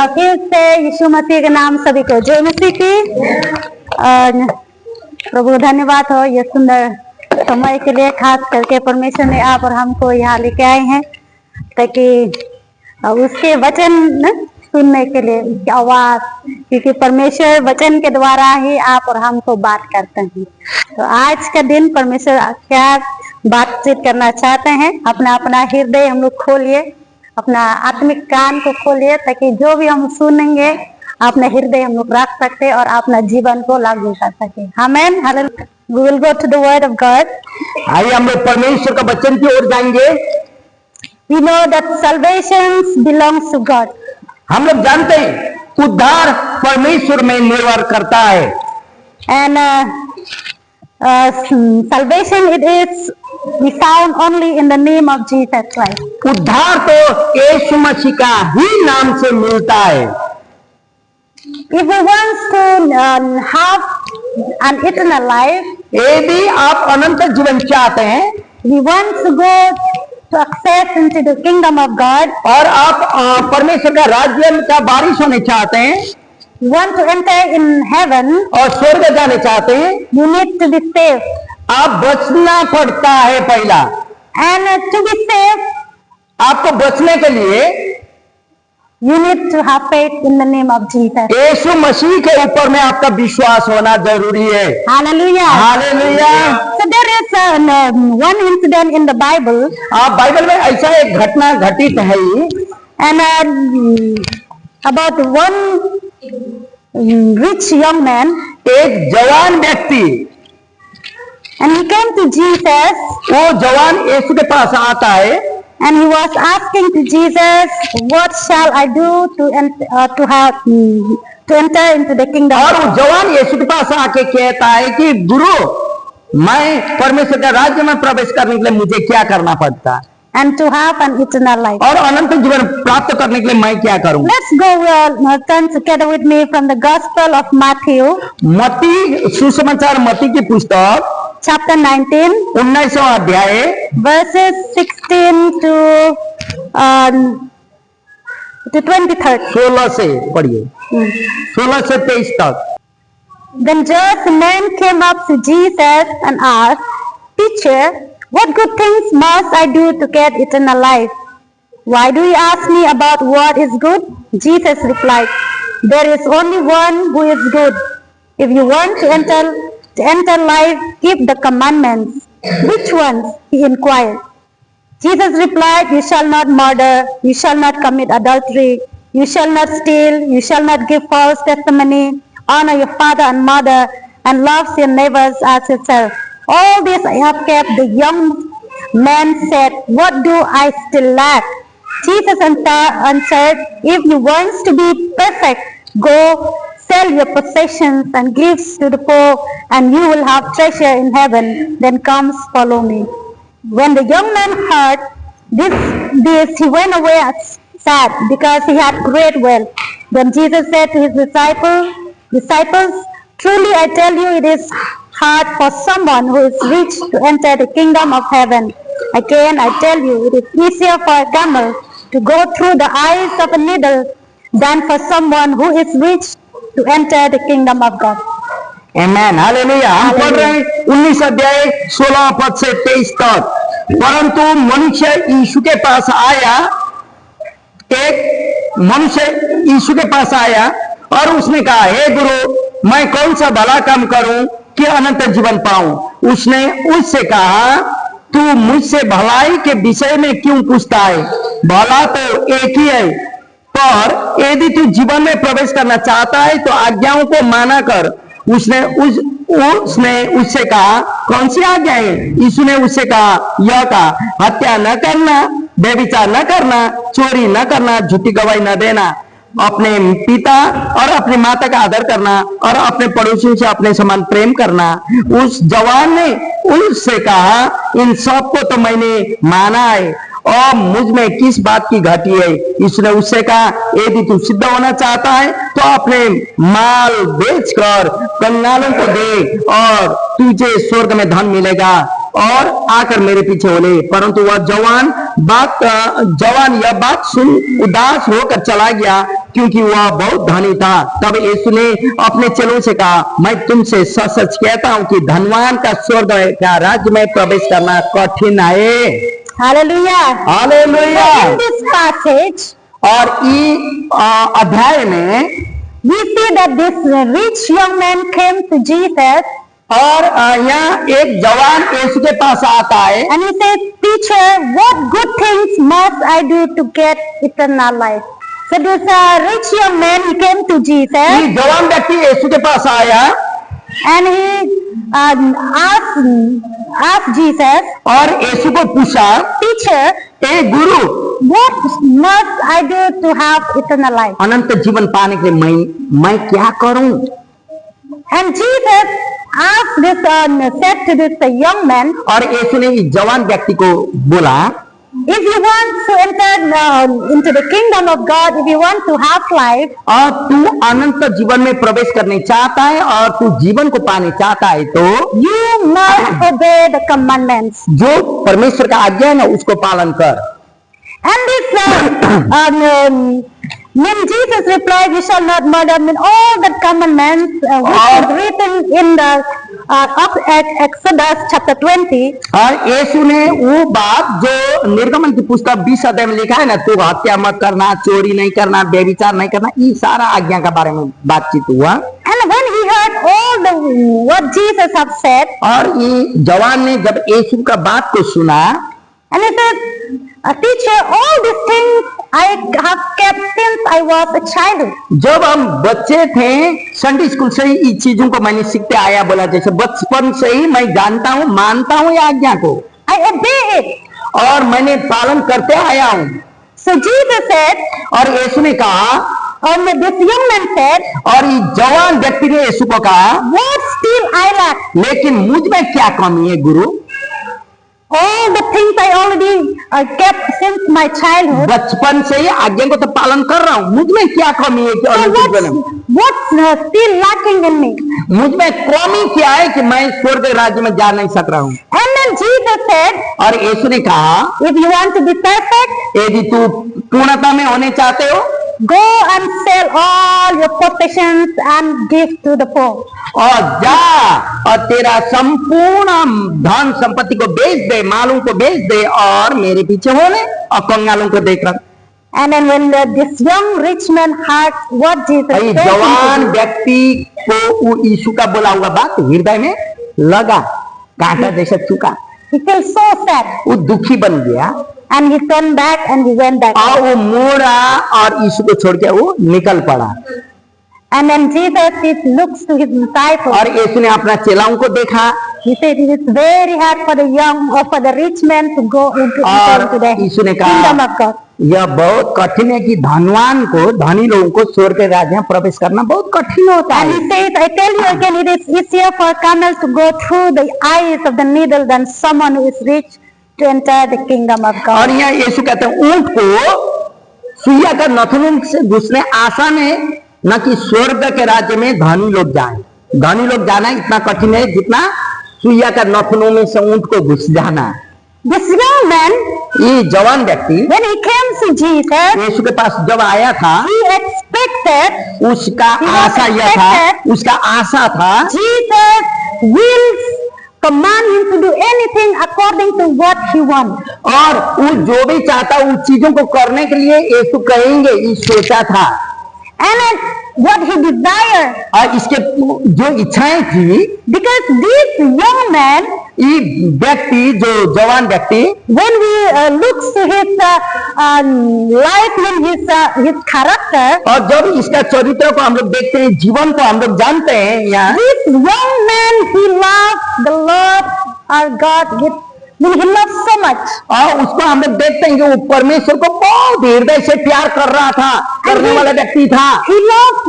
फिर से यीशु मसीह के नाम सभी को जय मसीह की। और प्रभु धन्यवाद हो ये सुंदर समय के लिए, खास करके परमेश्वर ने आप और हमको यहाँ लेके आए हैं ताकि उसके वचन सुनने के लिए, उसकी आवाज, क्योंकि परमेश्वर वचन के द्वारा ही आप और हमको बात करते हैं। तो आज का दिन परमेश्वर क्या बातचीत करना चाहते हैं, अपना अपना हृदय हम लोग खोलिए, अपना आत्मिक कान को खोलिए ताकि जो भी हम सुनेंगे अपना हृदय हम लोग रख सकते और अपना जीवन को लागू कर सके। आमीन, hallelujah. We will go to the word of God. आइए हम लोग परमेश्वर का वचन की ओर जाएंगे। We know that salvation belongs to God. हम लोग जानते हैं उद्धार परमेश्वर में निर्भर करता है। And salvation it is we found only in the name of Jesus Christ. उद्धार तो यीशु मसीह का ही नाम से मिलता है। If we want to have an eternal life, यदि आप अनंत जीवन चाहते हैं, we want to go to access into the kingdom of God, और आप परमेश्वर का राज्य का वारिस होने चाहते हैं, you want to enter in heaven, और स्वर्ग जाने चाहते हैं, you need to be saved. आप बचना पड़ता है पहला। And to be saved, आपको बचने के लिए you need to have faith in the name of Jesus. यीशु मसीह के ऊपर में आपका विश्वास होना जरूरी है। Hallelujah. Hallelujah. So there is one incident in the Bible, आप बाइबल में ऐसा एक घटना घटित है and about one rich young man, एक जवान व्यक्ति, and he came to Jesus, वो जवान यीशु के पास आता है, and he was asking to Jesus, what shall I do to enter into the kingdom? और वो जवान यीशु के पास आके कहता है कि गुरु, मैं परमेश्वर के राज्य में प्रवेश करने के लिए मुझे क्या करना पड़ता है, And to have an eternal life. और अनंत जीवन प्राप्त करने के लिए मैं क्या करूं? Let's go turn together with me from the Gospel of Matthew, मत्ती, सुसमाचार मत्ती की पुस्तक chapter 19, 19वां अध्याय verses 16 to 23. 16 से पढ़िए, 16 से 23 तक। Then just a man came up to Jesus and asked, Teacher, what good things must I do to get eternal life? Why do you ask me about what is good? Jesus replied, there is only one who is good. If you want to enter life, keep the commandments. Which ones? He inquired. Jesus replied, you shall not murder, you shall not commit adultery, you shall not steal, you shall not give false testimony, honor your father and mother, and love your neighbors as yourself. All this I have kept. The young man said, what do I still lack? Jesus answered, if you want to be perfect, go sell your possessions and give to the poor, and you will have treasure in heaven. Then come follow me. When the young man heard this, he went away sad because he had great wealth. Then Jesus said to his disciples, truly I tell you, it is hard for someone who is rich to enter the kingdom of heaven. Again, I tell you, it is easier for a camel to go through the eyes of a needle than for someone who is rich to enter the kingdom of God. Amen. Hallelujah. हम पढ़ रहे हैं 19 अध्याय 16 पद से 23 तक। परंतु मनुष्य यीशु के पास आया, एक मनुष्य यीशु के पास आया और उसने कहा, हे गुरु, मैं कौन सा भला काम करूं कि अनंत जीवन पाऊं? उसने उससे कहा, तू मुझसे भलाई के विषय में क्यों पूछता है? भला तो एक ही है, पर यदि तू जीवन में प्रवेश करना चाहता है तो आज्ञाओं को माना कर। उसने उससे कहा, कौन सी आज्ञा है? यीशु ने उससे कहा, यह कहा, हत्या न करना, व्यभिचार न करना, चोरी न करना, झूठी गवाही न देना, अपने पिता और अपनी माता का आदर करना और अपने पड़ोसियों से अपने समान प्रेम करना। उस जवान ने उससे कहा, इन सब को तो मैंने माना है, और मुझ में किस बात की घटी है? इसने उससे कहा, यदि तू सिद्ध होना चाहता है तो अपने माल बेचकर कंगालों को दे और तुझे स्वर्ग में धन मिलेगा, और आकर मेरे पीछे हो ले। परंतु वह जवान यह बात सुन उदास होकर चला गया क्योंकि वह बहुत धनी था। तब यीशु ने अपने चेलों से कहा, मैं तुमसे सच सच कहता हूं कि धनवान का स्वर्ग का राज्य में प्रवेश करना कठिन है। Hallelujah. Hallelujah. So in this passage, और इस अध्याय में we see that this rich young man came to Jesus और यहाँ एक जवान यीशु के पास आता है and he said, Teacher, what good things must I do to get eternal life? So this rich young man, he came to Jesus ये जवान व्यक्ति यीशु के पास आया and he asked Jesus, और यीशु को पूछा, Teacher, A Guru, what must I do to have eternal life? अनंत जीवन पाने के लिए मैं क्या करूं? And Jesus asked this, said to this young man, और यीशु ने इस जवान व्यक्ति को बोला, if you want to enter into the kingdom of God, if you want to have life, और तू अनंत जीवन में प्रवेश करने चाहता है और तू जीवन को पाने चाहता है तो you must obey the commandments. जो परमेश्वर का आज्ञा है ना उसको पालन कर। And this, when Jesus replied, "You shall not murder," mean all the commandments which is written in the Exodus chapter 20. और यीशु ने वो बात जो निर्गमन की पुस्तक 20 अध्याय में लिखा है ना, तू हत्या मत करना, चोरी नहीं करना, व्यभिचार नहीं करना, ये सारा आज्ञा के बारे में बातचीत हुआ। And when he heard all the what Jesus have said, और ये जवान ने जब यीशु का बात को सुना, and he said, Teacher, all these things I have kept since I was a child. जब हम बच्चे थे संडे स्कूल से ही इस चीजों को मैंने सीखते आया, बोला जैसे बचपन से ही मैं जानता हूँ, मानता हूँ ये आज्ञा को, I obey it. और मैंने पालन करते आया हूँ। So Jesus said, और यीशु ने कहा, and this young man said, और ये जवान व्यक्ति ने यीशु को कहा, what still I lack? लेकिन मुझ में क्या कमी है गुरु? All the things I already kept since my childhood. बचपन से ही आज्ञा को तो पालन कर रहा हूँ, मुझ में क्या कमी है कि So अनंत जीवन में? what's still lacking in me? मुझ में कमी क्या है कि मैं स्वर्ग राज्य में जा नहीं सक रहा हूँ? And then Jesus said, और यीशु ने कहा, if you want to be perfect, यदि तू पूर्णता में होने चाहते हो, go and sell all your possessions and give to the poor. और जा और तेरा संपूर्ण धन संपत्ति को बेच दे, मालों को बेच दे और मेरे पीछे होने और कंगालों को देख रख। And then when this young rich man heard what Jesus भाई said, जवान व्यक्ति को वो यीशु का बोला हुआ बात हृदय में लगा, कांटा जैसा चुका, he felt so sad वो दुखी बन गया and he turned back and he went back. और वो मोड़ा और यीशु को छोड़ के वो निकल पड़ा। And then Jesus he looks to his disciples. और यीशु ने अपना चेलाओं को देखा He said it is very hard for the young or for the rich man to go into the यीशु ने कहा, kingdom of God. यह बहुत कठिन है कि धनवान को, धनी लोगों को स्वर्ग के राज्य में प्रवेश करना बहुत कठिन होता And है। he says, I tell you again, it is easier for a camel to go through the eyes of the needle than someone who is rich to enter the kingdom of God. और यहाँ यीशु कहते हैं ऊंट को सुइया का नथुन से घुसने आसान है, न कि स्वर्ग के राज्य में धनी लोग जाएं। धनी लोग जाना इतना कठिन है जितना सुइया का नथुनों में से ऊंट को घुस जाना। This young man, ये जवान व्यक्ति when he came to Jesus, यीशु के पास जब आया था, he expected, उसका आशा यह था, उसका आशा था Jesus will command him to do anything according to what he wants. और वो जो भी चाहता उस चीजों को करने के लिए यीशु कहेंगे, ये सोचा था। And then what he desired, और इसके जो इच्छाएं थी, because this young man, ये व्यक्ति जो जवान व्यक्ति, when we looks to his life and his character, और जब इसका चरित्र को हम लोग देखते हैं, जीवन को हम लोग जानते हैं, यहाँ this young man he loved the Lord our God with, he loved so much. और उसको हम लोग देखते हैं कि वो परमेश्वर को बहुत हृदय से प्यार कर रहा था, करने वाला व्यक्ति था। He loved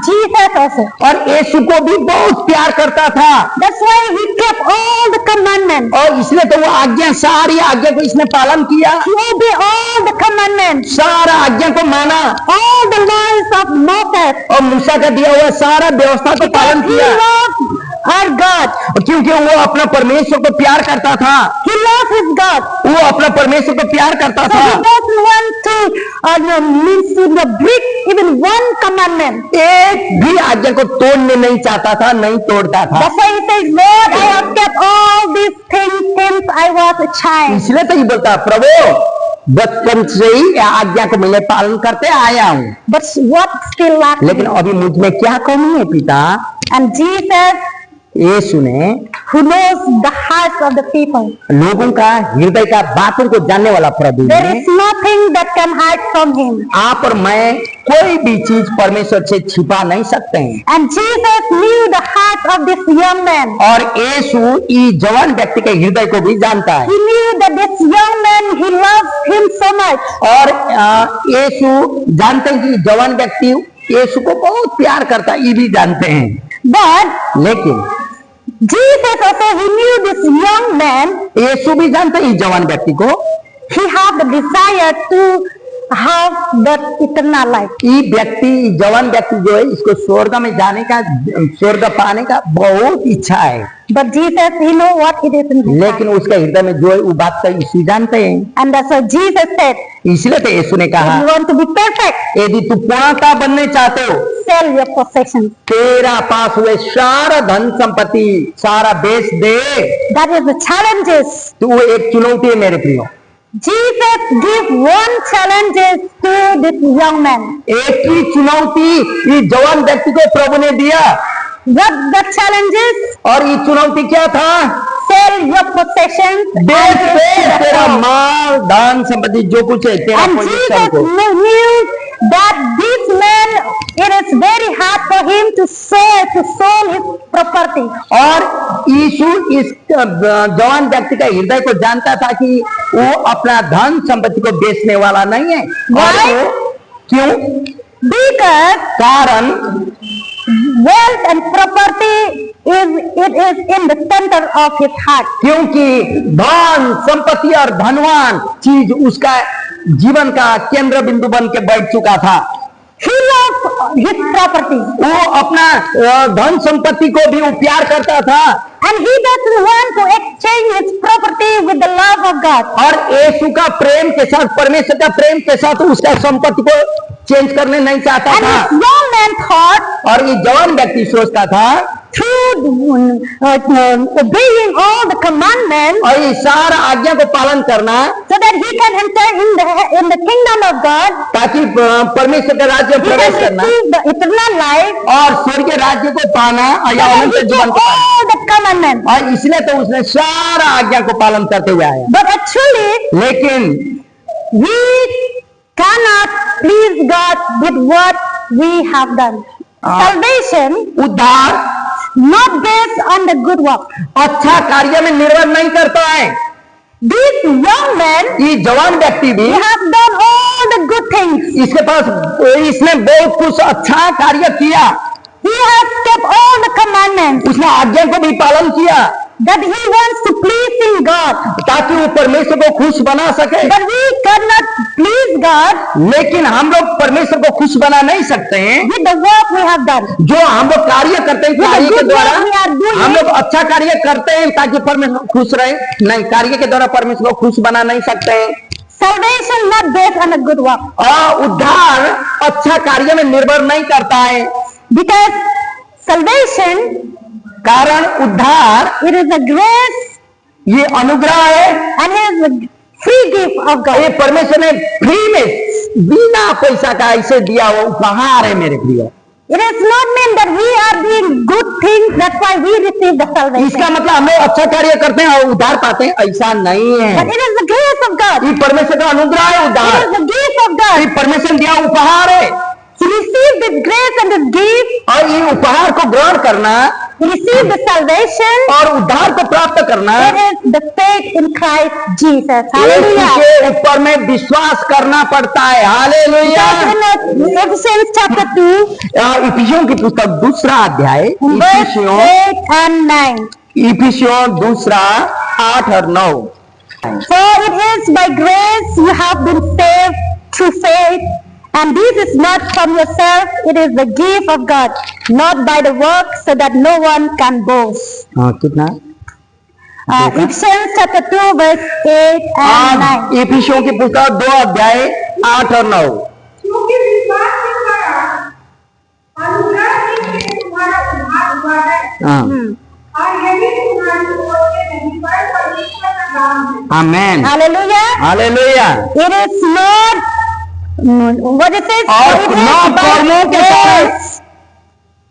Jesus also. और यीशु को भी बहुत प्यार करता था। That's why he kept all the commandments. और इसलिए तो वो आज्ञा, सारी आज्ञा को इसने पालन किया, He obeyed all the commandments, सारा आज्ञा को माना all the laws of Moses. और मूसा का दिया हुआ सारा व्यवस्था को पालन He किया, loved our God. क्योंकि वो अपना परमेश्वर को प्यार करता था। He loved his God. वो अपना परमेश्वर को प्यार करता So था। he doesn't want to or means to break even one commandment. एक भी आज्ञा को तोड़ने नहीं चाहता था, नहीं तोड़ता था। That's why he says, Lord, I have kept all these things since I was a child. इसलिए तो ये बोलता है, प्रभु बचपन से ही आज्ञा को मैं पालन करते आया हूँ, But what still lacks? लेकिन अभी मुझ में क्या कमी है पिता? And Jesus, यीशु ने, who knows the hearts of the people, लोगों का हृदय का बातों को जानने वाला प्रभु there ने, is nothing that can hide from him. आप और मैं कोई भी चीज परमेश्वर से छिपा नहीं सकते हैं। And Jesus knew the heart of this young man. और यीशु इस जवान व्यक्ति के हृदय को भी जानता है। He knew that this young man, he loves him so much. और यीशु जानते हैं कि जवान व्यक्ति यीशु को बहुत प्यार करता है, ये भी जानते हैं। But लेकिन Jesus also, he knew this young man, यीशु भी जानते हैं इस जवान व्यक्ति को, he had the desire to have that eternal life. ये व्यक्ति, जवान व्यक्ति जो है, इसको स्वर्ग में जाने का, स्वर्ग पाने का बहुत इच्छा है। But Jesus, he know what it is in his heart. लेकिन उसके हृदय में जो है वो बात तो यीशु जानते हैं। And that's why Jesus said, इसलिए तो यीशु ने कहा, if you want to be perfect, यदि तू पूर्णता बनने चाहते हो, sell your possessions. तेरा पास हुए सारा धन संपत्ति सारा बेच दे। That is the challenges. तू एक चुनौती है मेरे प्रियो। Jesus gave one challenge to this young man. एक ही चुनौती इस जवान व्यक्ति को प्रभु ने दिया। What the challenge is? और ये चुनौती क्या था? Sell your possessions. बेच and they give to the तेरा poor. माल धन संपत्ति जो कुछ है तेरा And पोजीशन Jesus को। knew that this man, it is very hard for him to sell his property. और यीशु इस जवान व्यक्ति का हृदय को जानता था कि वो अपना धन संपत्ति को बेचने वाला नहीं है। और Why? वो क्यों? Because कारण wealth and property is in the center of his heart. क्योंकि धन संपत्ति और धनवान चीज उसका जीवन का केंद्र बिंदु बन के बैठ चुका था। He loves his property. वो अपना धन संपत्ति को भी वो प्यार करता था। And he doesn't want to exchange his property with the love of God. और यीशु का प्रेम के साथ, परमेश्वर का प्रेम के साथ उसका संपत्ति को चेंज करने नहीं चाहता And था। this young man thought, और ये जवान व्यक्ति सोचता था through obeying all the commandments, और ये सारा आज्ञा को पालन करना, so that he can enter in the kingdom of God, ताकि परमेश्वर के राज्य में he प्रवेश can करना receive the eternal life, और स्वर्ग के राज्य को पाना so या that अनंत he जीवन keep को पाना। all the commandments. और इसलिए तो उसने सारा आज्ञा को पालन करते हुए आया। But actually, लेकिन we cannot please God with what we have done. Salvation उद्धार not based on the good work. अच्छा कार्य में निर्भर नहीं करता है। This young man, ये जवान व्यक्ति भी, he has done all the good things. इसके पास, इसने बहुत कुछ अच्छा कार्य किया, He has kept all the commandments उसने आज्ञा को भी पालन किया that he wants to please in God. ताकि वो परमेश्वर को खुश बना सके। But we cannot please God लेकिन हम लोग परमेश्वर को खुश बना नहीं सकते हैं। with the work we have done. जो हम लोग कार्य करते हैं, कार्य के द्वारा हम लोग अच्छा कार्य करते हैं ताकि परमेश्वर खुश रहे, नहीं, कार्य के द्वारा परमेश्वर को खुश बना नहीं सकते हैं। Salvation not based on a good work. और उद्धार अच्छा कार्य में निर्भर नहीं करता है, Because salvation, कारण उद्धार it is a grace ये अनुग्रह है, and it is a free gift of ये God. परमेश्वर ने फ्री में बिना पैसा का ऐसे दिया हुआ उपहार है मेरे प्रियो। It does not mean that we are doing good things, that's why we receive the salvation. इसका मतलब हम लोग अच्छा कार्य करते हैं और उद्धार पाते हैं, ऐसा नहीं But है। it is the grace of God. ये परमेश्वर का अनुग्रह है It उद्धार, is the gift of ये God. परमेश्वर ने दिया उपहार है। To receive this grace and this gift, और ये उपहार को ग्रहण करना to receive the salvation, और उद्धार को प्राप्त करना, it is the faith in Christ Jesus. Yeshu Hallelujah. के ऊपर में विश्वास करना पड़ता है। Hallelujah. Because in Ephesians chapter 2, इफिसियों की पुस्तक दूसरा अध्याय, verse 8 and 9. इफिसियों दूसरा 8 और 9। For it is by grace you have been saved through faith, and this is not from yourself, it is the gift of God, not by the work, so that no one can boast. कितना? Ephesians chapter 2 verse 8 and 9. इफिसियों की पुस्तक 2 अध्याय 8 और 9। क्योंकि विश्वास के कारण अनुग्रह से तुम्हारा उद्धार हुआ है, हाँ, और यही तुम्हारी ओर से नहीं पर परमेश्वर का दान है। आमेन, Hallelujah. Hallelujah. It is not what it says. और it is 9 by कर्मों के कारण grace.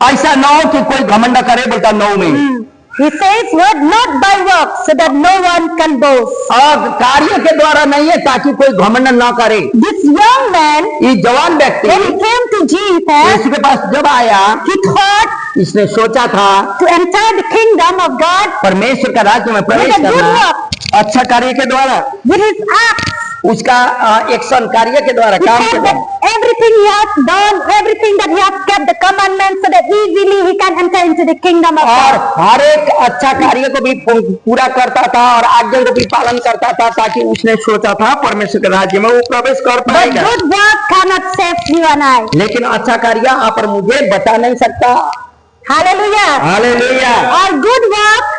ऐसा ना हो कि कोई घमंड करे, बोलता 9 में। He says what not by works, so that no one can boast. और कार्य के द्वारा नहीं है ताकि कोई घमंड ना करे। This young man, ये जवान व्यक्ति when he came to Jesus, यीशु के पास जब आया, he thought इसने सोचा था to enter the kingdom of God परमेश्वर का राज्य में प्रवेश with a good करना work, अच्छा कार्य के द्वारा, with his acts. उसका एक्शन कार्य के द्वारा, He काम said के that द्वारा, everything he has done, everything that he has kept the commandments, so that easily he can enter into the kingdom of और God. हर एक अच्छा कार्य को भी पूरा करता था और आज्ञा को भी पालन करता था, ताकि उसने सोचा था परमेश्वर के राज्य में वो प्रवेश कर But पाएगा। good work cannot save you and I. लेकिन अच्छा कार्य आप और मुझे बचा नहीं सकता। Hallelujah. Hallelujah. Our good work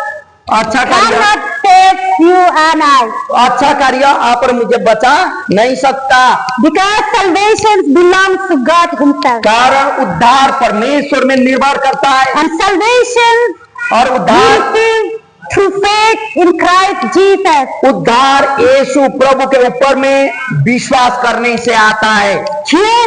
अच्छा कार्य, cannot save you and I. अच्छा कार्य आप और मुझे बचा नहीं सकता, Because salvation belongs to God himself. कारण उद्धार परमेश्वर में निर्भर करता है। And salvation और we उद्धार receive through faith in Christ Jesus. उद्धार यीशु प्रभु के ऊपर में विश्वास करने से आता है। Here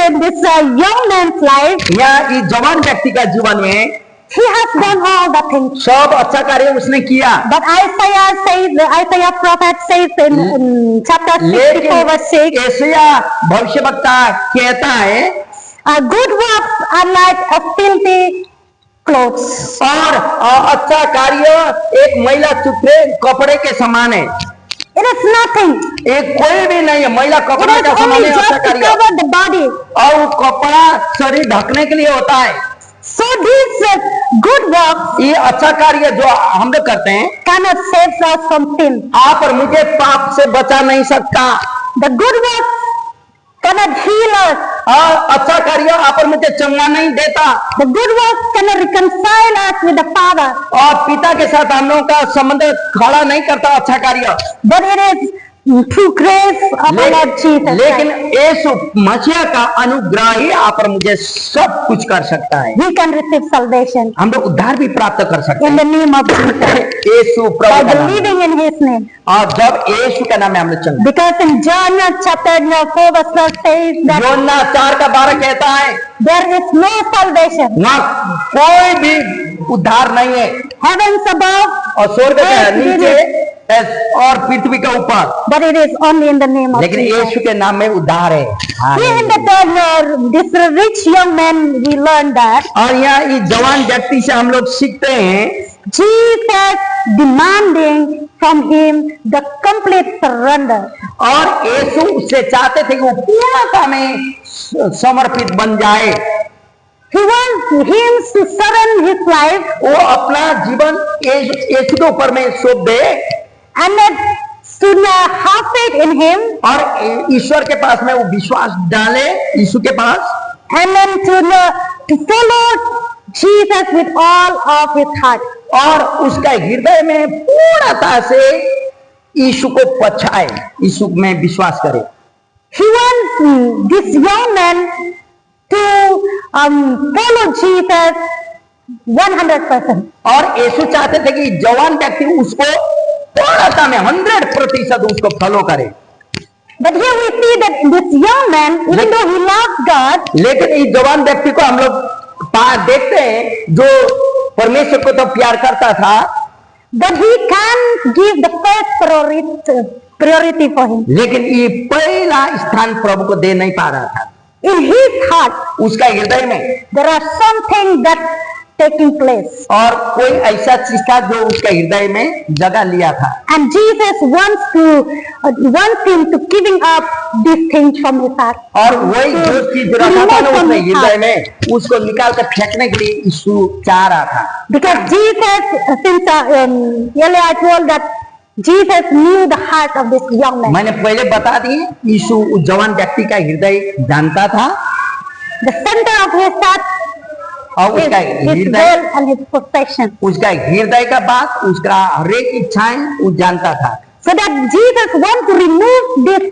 in this young man's life, यहाँ इस जवान व्यक्ति का जीवन में he has done all the things. सब अच्छा कार्य उसने किया, But Isaiah prophet says in chapter 64 verse 6, लेकिन यशायाह भविष्यवक्ता कहता है good works are like a filthy clothes. और अच्छा कार्य एक मैला सुथरे कपड़े के समान है। It is nothing. एक कोई भी नहीं है, मैला It कपड़ा is का समान only है just अच्छा to कार्य, cover the body. और वो कपड़ा शरीर ढकने के लिए होता है। So these good works ये अच्छा कार्य जो हम लोग करते हैं cannot save us from sin. आप और मुझे पाप से बचा नहीं सकता। The good works cannot heal us. और अच्छा कार्य आप और मुझे चंगा नहीं देता, The good works cannot reconcile us with the Father. और पिता के साथ हम लोगों का संबंध खड़ा नहीं करता अच्छा कार्य। But it is through grace of our Lord Jesus लेकिन Christ. यीशु मसीह का अनुग्रह ही आप और मुझे सब कुछ कर सकता है। We can receive salvation हम लोग उद्धार भी प्राप्त कर सकते in the हैं name of Jesus Yeshu by प्रभु का नाम है। believing in His name. और जब यीशु का नाम में हम लोग चलते Because in John chapter 4 verse 12 says हैं, that योना 4:12 कहता है there is no salvation. वहाँ कोई भी उद्धार नहीं है, Heavens above, और स्वर्ग के Yes, नीचे और पृथ्वी के ऊपर, but it is only in the name of लेकिन Jesus. यीशु के नाम में उद्धार है। Here in this rich young man, we learn that और यहाँ इस जवान व्यक्ति से हम लोग सीखते हैं Jesus demanding from him the complete surrender. और यीशु उससे चाहते थे कि वो पूर्णता में समर्पित बन जाए। He wants him to surrender his life वो अपना जीवन यीशु के ऊपर में सौंप दे and then to have faith in him और ईश्वर के पास में वो विश्वास डाले, यीशु के पास, and then to follow Jesus with all of his heart. और उसका हृदय में पूर्णता से यीशु को पछाए, यीशु में विश्वास करे। He wants this young man to follow Jesus 100%. और यीशु चाहते थे कि जवान व्यक्ति उसको पूर्णता में 100% उसको फॉलो करे। But here we see that this young man, even though he loves God, लेकिन इस जवान व्यक्ति को हम लोग देखते हैं जो परमेश्वर को तो प्यार करता था, but he can't give the first priority for him. लेकिन ये पहला स्थान प्रभु को दे नहीं पा रहा था। In his heart, उसका हृदय में there are something that's taking place. और कोई ऐसा चीज था जो उसके हृदय में जगह लिया था, And Jesus wants him to giving up these things from his heart. और वही जो चीज रखा था ना उसने हृदय में, उसको निकाल कर फेंकने के लिए यीशु चाह रहा था। Because Jesus, since earlier I told that Jesus knew the heart of this young man. मैंने पहले बता दिए, यीशु उस जवान व्यक्ति का हृदय जानता था, The center of his heart और is उसका his हृदय, will and his possession. उसका हृदय का बात, उसका हर एक इच्छाएं वो जानता था। So that Jesus wants to remove this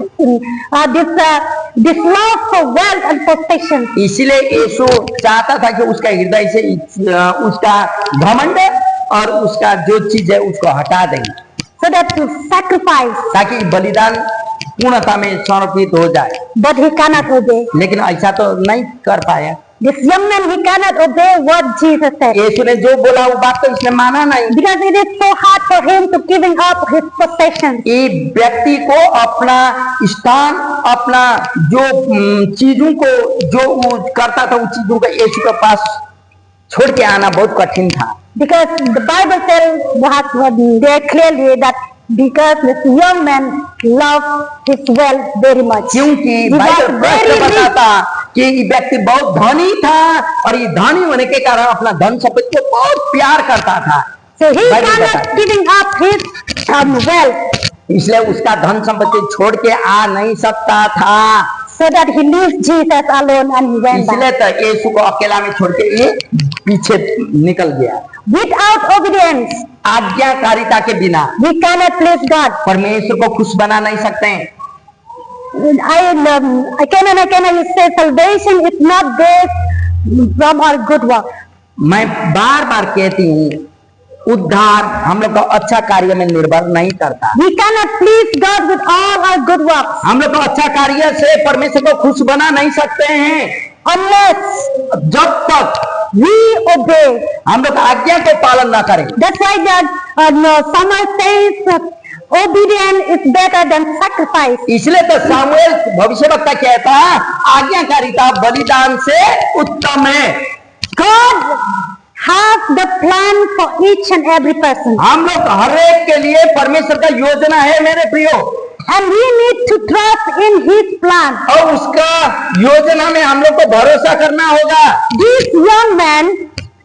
love for wealth and possession. इसलिए यीशु चाहता था कि उसका हृदय से उसका घमंड और उसका जो चीज है उसको हटा दें, So that to sacrifice, ताकि बलिदान पूर्णता में समर्पित हो जाए। but he cannot obey. लेकिन ऐसा तो नहीं कर पाया। This young man, he cannot obey what Jesus said. यीशु ने जो बोला वो बात तो इसने माना नहीं। Because it is so hard for him to giving up his possessions. ये व्यक्ति को अपना स्थान, अपना जो चीजों को जो वो करता था, उन चीजों को यीशु के पास छोड़ के आना बहुत कठिन था। Because the Bible tells there clearly that because this young man loved his wealth very much. क्योंकि He was Bible very rich. बताता कि ये व्यक्ति बहुत धनी था और ये धनी होने के कारण अपना धन संपत्ति को बहुत प्यार करता था। So he Bible cannot बताता। giving up his wealth, इसलिए उसका धन संपत्ति छोड़ के आ नहीं सकता था। so that he leaves Jesus alone and he went इसलिए back. तो यीशु को अकेला में छोड़ के ये पीछे निकल गया। Without obedience, आज्ञाकारिता के बिना we cannot please God. परमेश्वर को खुश बना नहीं सकते हैं। I say salvation is not based from our good work. मैं बार बार कहती हूँ, उद्धार हम लोग का अच्छा कार्य में निर्भर नहीं करता। We cannot please God with all our good works हम लोग को अच्छा कार्य से परमेश्वर को खुश बना नहीं सकते हैं, unless जब तक we obey. हम लोग आज्ञा को पालन ना करें। That's why that someone says obedience is better than sacrifice. इसलिए तो सामुएल भविष्यवक्ता कहता है, आज्ञाकारिता बलिदान से उत्तम है। God has the plan for each and every person, हम लोग हर एक के लिए परमेश्वर का योजना है मेरे प्रियो, and we need to trust in His plan. और उसका योजना में हम लोग को भरोसा करना होगा। This young man,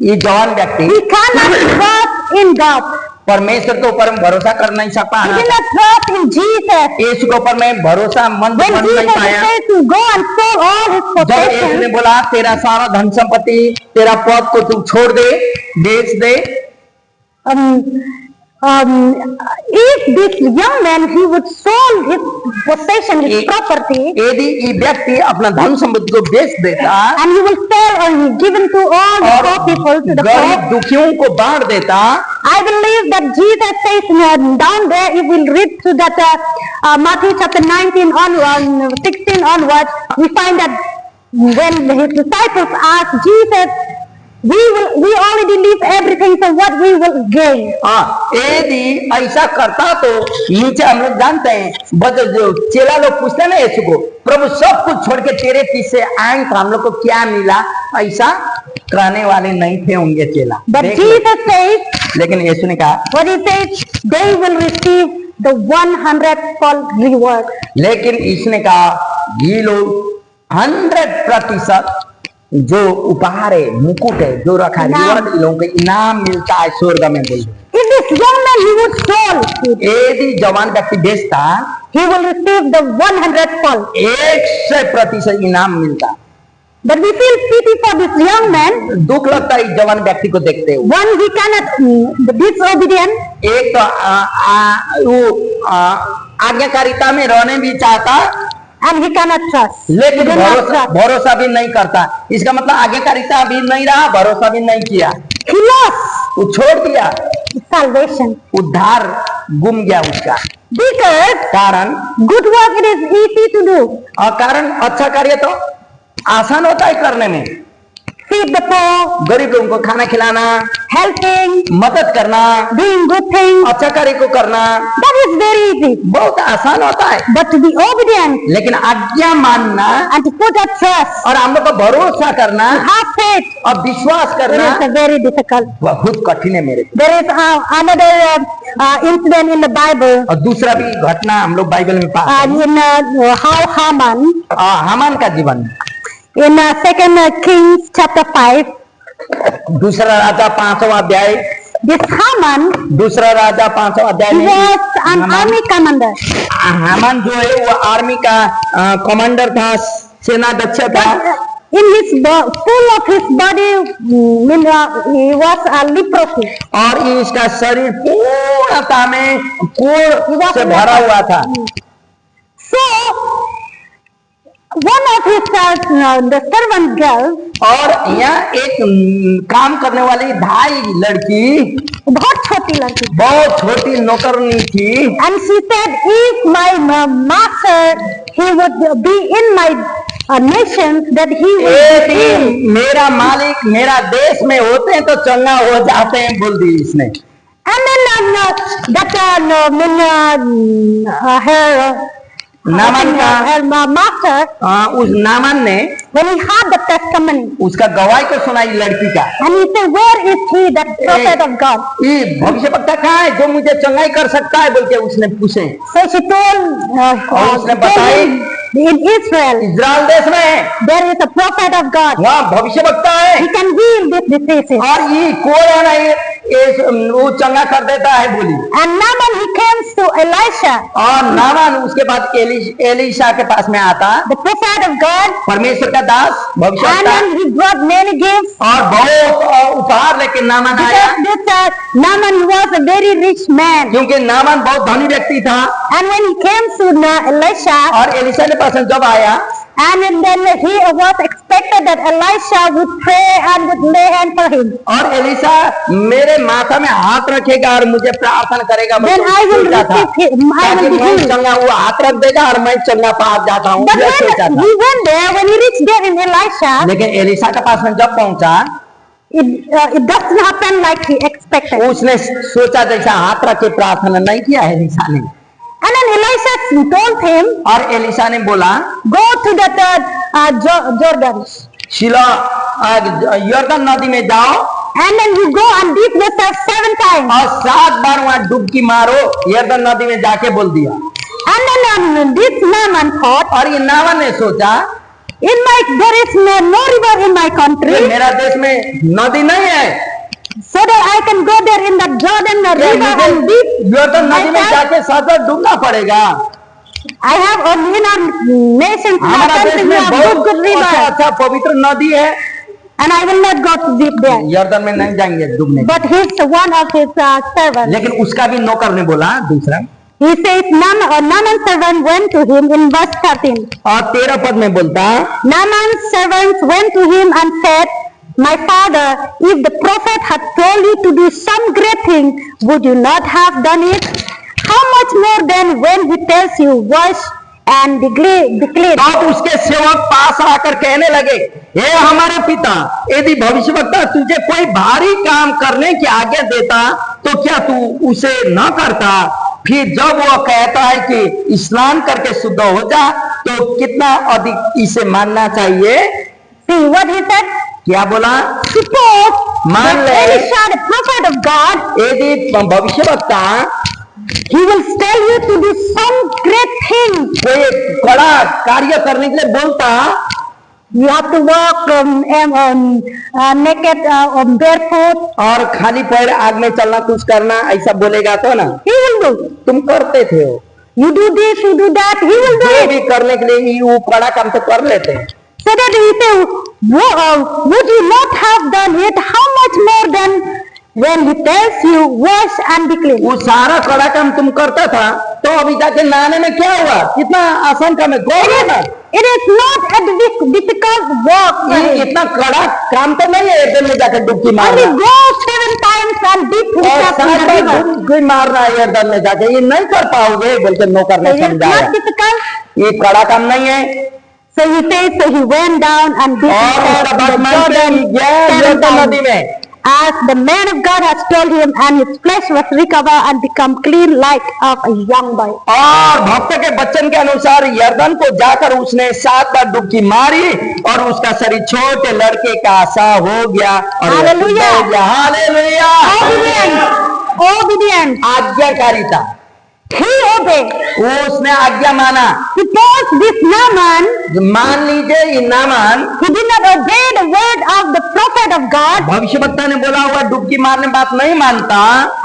ये जवान व्यक्ति he cannot trust in God. परमेश्वर के ऊपर भरोसा कर नहीं सकता, He did not trust in Jesus. यीशु के ऊपर मैं भरोसा मन When बन नहीं Jesus पाया। said to go and sell all his जब यीशु ने possessions, बोला तेरा सारा धन संपत्ति, तेरा पद को तू छोड़ दे, बेच दे, if this young man, he would sold his possession, his property, यदि ये व्यक्ति अपना धन संपत्ति को बेच देता and he will sell or he given to all the और poor people, to the गरीब poor, दुखियों को बांट देता, I believe that Jesus says down there, if we'll read through that Matthew chapter 19 on 16 onwards, we find that when his disciples asked Jesus, we already leave everything, so what we will gain? हाँ, यदि ऐसा करता तो नीचे हम लोग जानते हैं, बस जो चेला लोग पूछते हैं ना यीशु को, प्रभु सब कुछ छोड़ के तेरे पीछे आए तो हम लोग को क्या मिला? ऐसा कहने वाले नहीं थे होंगे चेला। But देख लो। Jesus says, लेकिन यीशु ने कहा, what he says, they will receive the 100-fold reward. लेकिन इसने कहा ये लोग 100% जो उपहार है, मुकुट है, जो रखा है, इनाम। रिवॉर्ड, इन लोगों को इनाम मिलता है स्वर्ग में। बोल If this young man, he would sold it, यदि जवान व्यक्ति बेचता, he will receive the 100-fold. 100% इनाम मिलता। But we feel pity for this young man. दुख लगता है इस जवान व्यक्ति को देखते हुए। One, he cannot disobedient, एक तो वो आज्ञाकारिता में रहने भी चाहता, and he cannot trust. He लेकिन will not trust. भरोसा भी नहीं करता। इसका मतलब आज्ञाकारिता भी नहीं रहा, भरोसा भी नहीं किया, He lost वो छोड़ दिया, salvation. उद्धार गुम गया उसका। Because कारण good work, it is easy to do. और कारण अच्छा कार्य तो आसान होता है करने में। Feed the poor, गरीब लोगों को खाना खिलाना, helping, मदद करना, doing good things, अच्छा कार्य को करना that is very easy. बहुत आसान होता है। But to be obedient लेकिन आज्ञा मानना and to put our trust, और हम लोग को भरोसा करना have faith, और विश्वास it करना is very difficult. बहुत कठिन है मेरे। There is another incident in the Bible, और दूसरा भी घटना हम लोग बाइबल में पाते हैं, in how Haman, हामान का जीवन। in 2 Kings chapter 5, दूसरा राजा 5वां अध्याय, this Haman, दूसरा राजा 5वां अध्याय he में was an army commander. Haman जो है वो आर्मी का कमांडर था, सेनाध्यक्ष था। in his full of his body, he was a leprosy. और इसका शरीर पूर्णता में कोढ़ से भरा हुआ था। So one of his the servant girl, और यहाँ एक काम करने वाली धाई लड़की, बहुत छोटी लड़की, बहुत छोटी नौकरनी थी, and she said, if my master, he would be in my nation, that he would be एक मेरा मालिक मेरा देश में होते हैं तो चंगा हो जाते हैं, बोल दी इसने। And then नामान का her master, उस नामान ने when he heard the testimony, उसका गवाही को सुनाई लड़की का, and he said, where is he, that prophet of God? ये भविष्यवक्ता कहाँ है जो मुझे चंगाई कर सकता है, बोल के उसने पूछे। So she told उसने बताई, him, in Israel, इजराइल देश में there is a prophet of God. वहाँ भविष्यवक्ता है, He can heal this disease. और ये कोई है ना, ये वो चंगा कर देता है बोली। And Naaman, he came to Elisha, और नामान उसके बाद एलिशा के पास में आता, the prophet of God, परमेश्वर का दास and भविष्यवक्ता, then he brought many gifts. और बहुत उपहार लेके नामान आया, Because this Naaman, he was a very rich man. क्योंकि नामान बहुत धनी व्यक्ति था। And when he came to Elisha, और एलिशा के पास जब आया, and then he was expected that Elisha would pray and would lay hand for him. और एलिशा मेरे माथा में हाथ रखेगा और मुझे प्रार्थना करेगा, Then I will receive him. I ताकि will be मैं healed. चंगा, वो हाथ रख देगा और मैं चंगा पास जाता हूँ, But ये सोचा when था। he went there, when he reached there in Elisha, लेकिन एलिशा के पास में जब पहुंचा, it doesn't happen like he expected. उसने सोचा जैसा हाथ रख के प्रार्थना नहीं किया है एलिशा ने। And then Elisha told him, और एलिशा ने बोला, go to the Jordan. शिलो यर्दन नदी में जाओ And then you go and dip yourself 7 times. और 7 बार वहां डुबकी मारो, यर्दन नदी में जाके बोल दिया। And then this Naaman thought, और ये नामान ने सोचा, there is no river in my country, ये मेरा देश में नदी नहीं है, so that I can go there in the Jordan river and dip. यर्दन नदी में जाके 7 बार डूबना पड़ेगा। I have in our nation, हमारा देश में good बहुत river, अच्छा पवित्र नदी है, and I will not go to dip there. यर्दन में नहीं जाएंगे डूबने। But he's one of his servants. लेकिन उसका भी नौकर ने बोला दूसरा, He says, Naaman's servant went to him in verse 13. और 13 पद में बोलता, Naaman's servants went to him and said, my father, if the prophet had told you to do some great thing, would you not have done it? How much more then when he tells you, wash and declare. तब उसके सेवक पास आकर कहने लगे, हे हमारे पिता, यदि भविष्यवक्ता तुझे कोई भारी काम करने की आज्ञा देता तो क्या तू उसे न करता? फिर जब वो कहता है कि स्नान करके शुद्ध हो जा, तो कितना अधिक इसे मानना चाहिए? See what he said? क्या बोला? Suppose मान that ले, Elisha, the prophet of God, यदि भविष्यवक्ता he will tell you to do some great thing. कोई बड़ा कार्य करने के लिए बोलता, You have to walk naked barefoot. और खाली पैर आग में चलना, कुछ करना, ऐसा बोलेगा तो ना He will do. तुम करते थे हो, You do this, you do that. He will do जो it. भी करने के लिए वो बड़ा काम तो कर लेते हैं। So that he say, would you not have done it? How much more than when he tells you, wash and be clean. वो सारा कड़ा काम तुम करता था, तो अभी जाके नहाने में क्या हुआ? कितना आसान काम है, गो ना। It is not a difficult work. ये इतना कड़ा काम तो नहीं है, एक दिन में जाकर डुबकी Only मारना go 7 times and dip और himself in 7 the bar river. डुबकी मारना है एक में जाके, ये नहीं कर पाओगे बोल के नौकर ने It is समझाया। not difficult. ये कड़ा काम नहीं है। So he says, so he went down and dipped और himself उसका in बात the मानते Jordan ही गया 7 यर्दन नदी times. में, As the man of God has told him, and his flesh was recovered and become clean like of a young boy. और भक्त के वचन के अनुसार यर्दन को जाकर उसने 7 बार डुबकी मारी और उसका शरीर छोटे लड़के का सा हो गया और hallelujah. Hallelujah. Obedient. आज्ञाकारिता, He obeyed. वो उसने आज्ञा माना। Suppose this Naaman, मान लीजिए ये Naaman he did not obey the word of the prophet word of God, भविष्यवक्ता ने बोला हुआ डुबकी मारने बात नहीं मानता,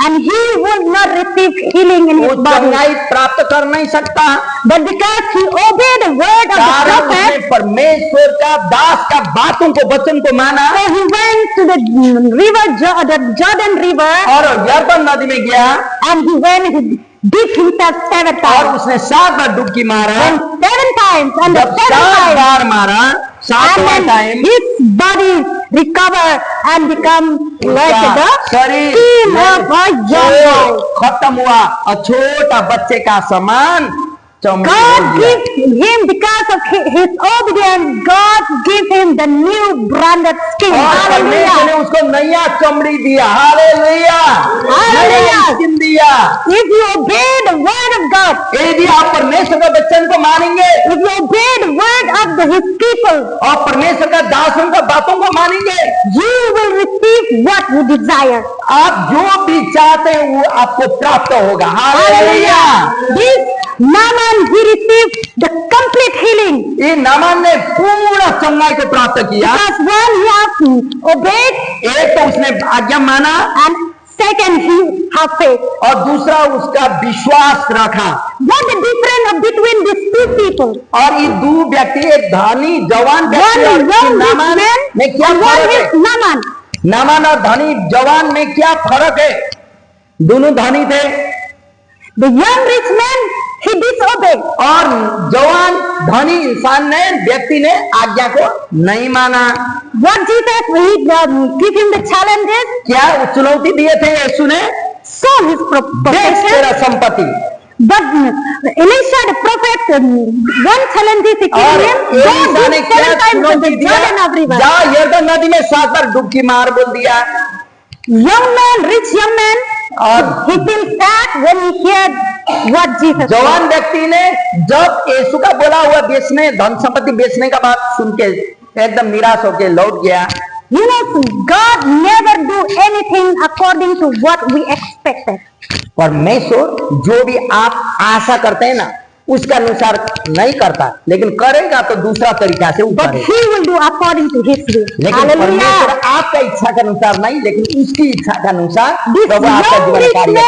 and he would not receive healing in वो his body. चंगाई प्राप्त कर नहीं सकता, But because he obeyed the word of the कारण prophet, उसने परमेश्वर का दास का बातों को वचन को माना so he went to the river, the Jordan River, और यरदन नदी में गया and he went, he dipped himself 7 और times. उसने 7 बार डुबकी मारा। And 7 times, and the जब 7 7 times, बार मारा, 7वां and then time his body recovered and become like उसका the शरीर skin of a young boy. खत्म हुआ और छोटा बच्चे का समान चमक God गया। gives him, because of his obedience, God gives him the new branded skin. और परमेश्वर ने Hallelujah. उसको नया चमड़ी दिया, हालेलुया, हालेलुया। नया स्किन दिया। If you obey the word of God, यदि आप परमेश्वर का वचन को मानेंगे if you obey the word of his people, और परमेश्वर का दासों का बातों को मानेंगे, you will receive what you desire. आप जो भी चाहते हैं वो आपको प्राप्त होगा। Hallelujah. Hallelujah. This Naaman, he received the complete healing, ये नामान ने पूर्ण चंगाई को प्राप्त किया। because one, he has obeyed, एक तो उसने आज्ञा माना and second, he has faith. और दूसरा उसका विश्वास रखा। What the difference between these two people? और ये दो व्यक्ति, एक धनी जवान One व्यक्ति और is young rich Naaman man, में क्या and one फर्क है? is Naaman. नामान और धनी जवान में क्या फर्क है? दोनों धनी थे The young rich man, he disobeyed. और जवान धनी इंसान ने, व्यक्ति ने आज्ञा को नहीं माना। What Jesus, he give him the challenges, क्या चुनौती दिए थे यीशु ने? saw his बेच profession. तेरा संपत्ति। But Elisha the prophet, one challenge is he और gave him, go एलिशा ने dip क्या 7 times in चुनौती the दिया? Jordan of river. जा यरदन नदी में 7 बार डुबकी मार बोल दिया। Young man, rich young man, और he feels sad when he heard what Jesus said. जवान व्यक्ति ने जब यीशु का बोला हुआ बेचने, धन संपत्ति बेचने का बात सुन के एकदम निराश होके लौट गया। You know, God never do anything according to what we expected. परमेश्वर जो भी आप आशा करते हैं ना, उसका अनुसार नहीं करता, लेकिन करेगा तो दूसरा तरीका से वो But करेगा। he will do according to his will. लेकिन परमेश्वर Hallelujah. आपका इच्छा के अनुसार नहीं, लेकिन उसकी इच्छा के अनुसार This प्रभु आपका young जीवन rich कार्य man,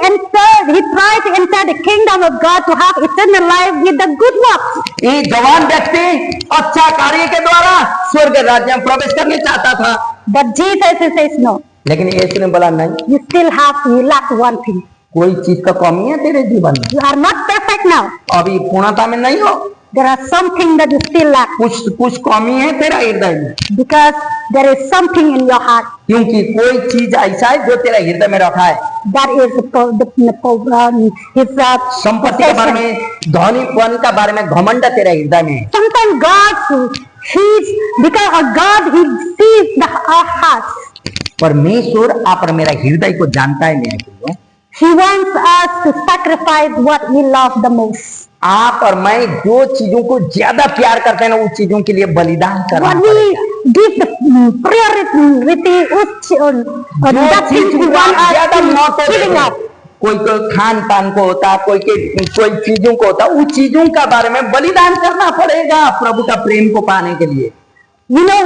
करता है। he tried to enter the kingdom of God to have eternal life with the good works. ये जवान व्यक्ति अच्छा कार्य के द्वारा स्वर्ग राज्य में प्रवेश करने चाहता था, But Jesus says no. लेकिन यीशु ने बोला नहीं, You lack one thing. कोई चीज का कमी है तेरे जीवन में, You are not perfect now. अभी पूर्णता में नहीं हो, There are something that you still lack, कुछ कमी है तेरा हृदय में, because there is something in your heart क्योंकि कोई चीज ऐसा है जो तेरा हृदय में रखा है। that is his संपत्ति के बारे में, धनीपन का बारे में घमंड तेरा हृदय में है। Sometimes God sees, because of God he sees our hearts. परमेश्वर आप और मेरा हृदय को जानता है मेरे लिए। He wants us to sacrifice what we love the most. आप और मैं जो चीजों को ज्यादा प्यार करते हैं ना, उस चीजों के लिए बलिदान करना What पड़ेगा। we give the priority that चीज things we को want आप ज्यादा us महत्व to giving देते हैं। up. कोई खान पान को होता, कोई चीजों को होता, उस चीजों का बारे में बलिदान करना पड़ेगा प्रभु का प्रेम को पाने के लिए। You know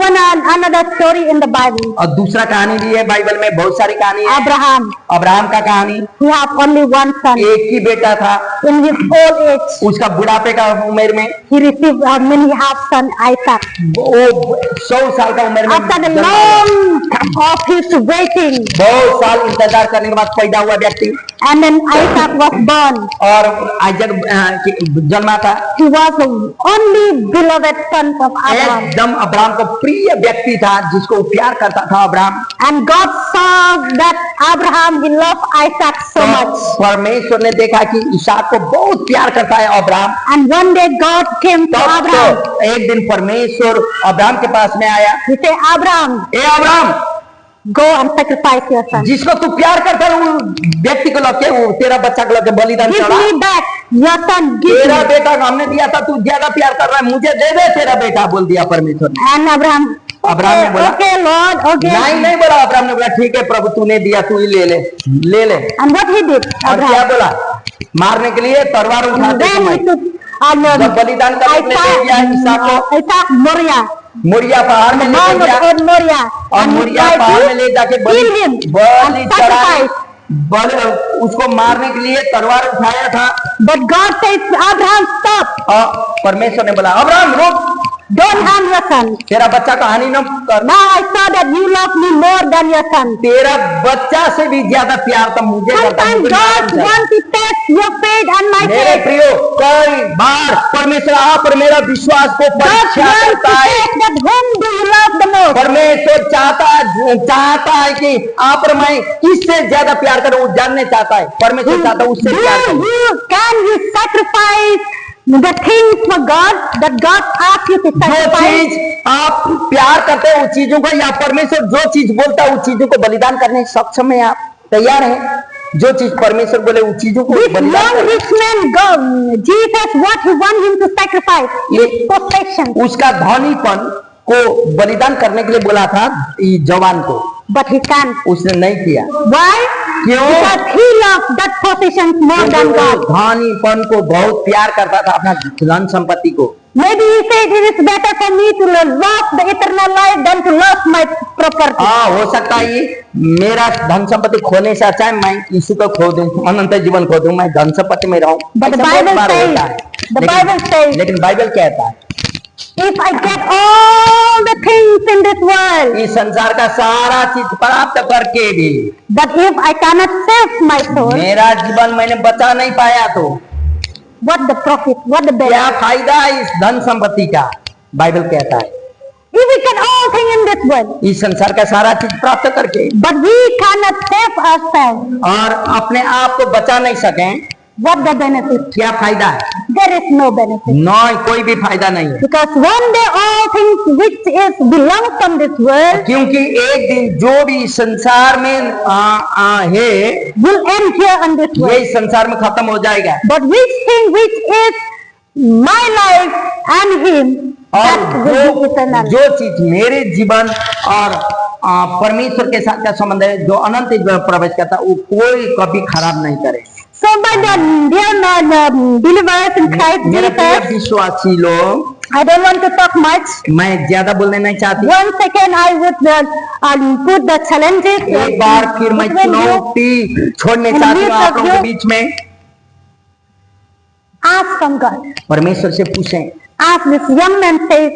another story in the Bible. और दूसरा कहानी भी है बाइबल में, बहुत सारी कहानी है। Abraham, अब्राहम का कहानी, he had only one son. एक ही बेटा था, In his old age, उसका बुढ़ापे का उम्र में, he received many half son Isaac. वो 100 साल का उम्र में After the जन्मा हुआ। long of his waiting, बहुत साल इंतजार करने के बाद पैदा हुआ व्यक्ति, and then Isaac was born. और आइजक जन्मा था। He was the only beloved son of Abraham. एकदम अब्राहम को प्रिय व्यक्ति था, जिसको वो प्यार करता था Abraham. And God saw that Abraham, he loved Isaac so much. परमेश्वर ने देखा कि इसहाक को बहुत प्यार करता है Abraham. And one day God came to तब Abraham. तो एक दिन परमेश्वर अब्राहम के पास में आया। He said, Abraham, A Abraham, go and sacrifice your son. जिसको तू प्यार करता है वो व्यक्ति को लगे, वो तेरा बच्चा को लगे बलिदान Give चढ़ा। me back your son. Give तेरा me. बेटा को हमने दिया था, तू ज्यादा प्यार कर रहा है, मुझे दे दे तेरा बेटा, बोल दिया परमेश्वर ने। And Abraham, अब्राहम ने बोला, okay, Lord, okay. नहीं बोला। अब्राहम ने बोला ठीक है प्रभु, तूने दिया, तू ही ले ले। And what he did, और क्या Abraham, बोला? मारने के लिए तलवार उठाते then समय he took जब बलिदान करने के लिए दे दिया इसहाक को, Isaac Moriah. मोरिया पहाड़ में लेके Mount गया of Moriah, और and he मोरिया tried पहाड़ में to ले जाके kill him बलि and चढ़ाई, sacrifice. उसको मारने के लिए तलवार उठाया था। But God says, Abraham, stop. और परमेश्वर ने बोला अब्राहम रुक, Don't harm your son. तेरा बच्चा का हानि न कर। Now I saw that you love me more than your son. तेरा बच्चा से भी ज्यादा प्यार तो मुझे करता है। Sometimes God wants to test your faith and my मेरे faith. प्रियो, कई बार परमेश्वर आप और मेरा विश्वास को God परीक्षा wants to करता है। test that whom do you love the most. परमेश्वर चाहता है कि आप और मैं किससे ज्यादा प्यार करूं, वो जानने चाहता है। परमेश्वर चाहता है उससे प्यार करूं। Can you sacrifice the things for God that God asks you to जो sacrifice? चीज आप प्यार करते हैं उस चीजों को, या परमेश्वर जो चीज बोलता है उस चीजों को बलिदान करने सक्षम है? आप तैयार हैं? जो चीज परमेश्वर बोले उस चीजों को This बलिदान young करने। rich man, God, Jesus, what he want him to sacrifice? His possession. उसका धनीपन को बलिदान करने के लिए बोला था जवान को, But he can't. उसने नहीं किया। Why? क्यों? Because he loved that possession more than वो God. धनीपन को बहुत प्यार करता था, अपना धन संपत्ति को। Maybe he said it is better for me to love the eternal life than to love my property. हाँ, हो सकता है ये मेरा धन संपत्ति खोने से अच्छा है मैं यीशु को खो दूं, अनंत जीवन खो दूं, मैं धन संपत्ति में रहूं। But the ऐसा बहुत Bible बार says- होता है। the Bible says- लेकिन बाइबल कहता है If I get all the things in this world, इस संसार का सारा चीज प्राप्त करके भी but if I cannot save my soul, मेरा जीवन मैंने बचा नहीं पाया तो what the profit? What the क्या benefit? फायदा है इस धन संपत्ति का? बाइबल कहता है If we get all things in this world, इस संसार का सारा चीज प्राप्त करके but we cannot save ourselves, और अपने आप को बचा नहीं सके, what the benefit? क्या फायदा है? There is no benefit. नहीं, कोई भी फायदा नहीं है। Because one day all things which is belongs from this world क्योंकि एक दिन जो भी संसार में है will end here on this ये world. इस संसार में खत्म हो जाएगा, But which thing which is my life and him, और that will be eternal. जो चीज मेरे जीवन और परमेश्वर के साथ का संबंध है, जो अनंत जीवन में प्रवेश करता है, वो कोई कभी खराब नहीं करे। So by the dear believers in Christ मेरे प्रिय Jesus, विश्वासी लोग, I don't want to talk much. मैं ज्यादा बोलने नहीं चाहती। One second I would put the challenges एक बार फिर मैं between you. चुनौती छोड़ने चाहती हूँ आप लोगों के बीच में। Ask from God. परमेश्वर से पूछें, Ask this young man says,